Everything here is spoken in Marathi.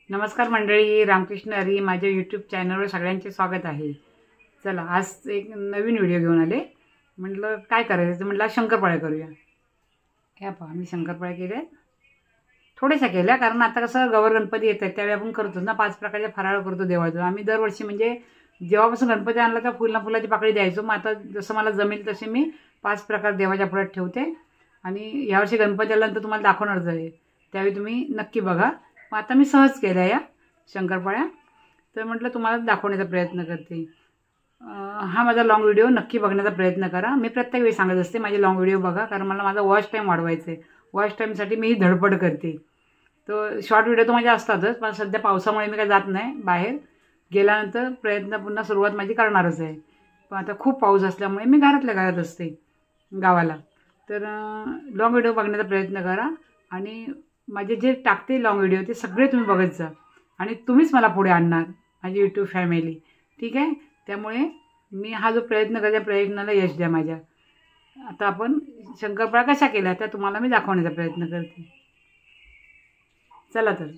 नमस्कार मंडळी, रामकृष्ण हरी. माझ्या यूट्यूब चॅनलवर सगळ्यांचे स्वागत आहे. चला, आज एक नवीन व्हिडिओ घेऊन आले. म्हटलं काय करायचं, म्हटलं शंकरपाळ्या करूया. ह्या पहा, मी शंकरपाळ्या केल्या, थोड्याशा केल्या, कारण आता कसं गौर गणपती येत आहेत त्यावेळी आपण करतो ना 5 प्रकारचे फराळ करतो देवाचं. आम्ही दरवर्षी म्हणजे जेव्हापासून गणपती आणला तर फुलाची पाकळी द्यायचो. मग आता जसं मला जमेल तसे मी 5 प्रकार देवाच्या पुढ्यात ठेवते आणि यावर्षी गणपती आल्यानंतर तुम्हाला दाखवणारच आहे, त्यावेळी तुम्ही नक्की बघा. मग आता मी सहज केल्या या शंकरपाळ्या, तर म्हटलं तुम्हाला दाखवण्याचा प्रयत्न करते. हा माझा लॉंग व्हिडिओ नक्की बघण्याचा प्रयत्न करा. मी प्रत्येक वेळी सांगत असते माझे लॉंग व्हिडिओ बघा, कारण मला माझा वॉच टाईम वाढवायचा आहे. वॉच टाईमसाठी मी ही धडपड करते. तर शॉर्ट व्हिडिओ तर माझे असतातच, पण सध्या पावसामुळे मी काय जात नाही बाहेर. गेल्यानंतर प्रयत्न पुन्हा सुरुवात माझी करणारच आहे. पण आता खूप पाऊस असल्यामुळे मी घरातल्या घरात असते गावाला. तर लॉंग व्हिडिओ बघण्याचा प्रयत्न करा आणि माझे जे टाकते लॉंग व्हिडिओ ते सगळे तुम्ही बघत जा आणि तुम्हीच मला पुढे आणणार, माझी यूट्यूब फॅमिली. ठीक आहे, त्यामुळे मी हा जो प्रयत्न करते प्रयत्नाला यश द्या माझ्या. आता आपण शंकरपाळ्या कशा केल्या त्या तुम्हाला मी दाखवण्याचा प्रयत्न करते. चला तर.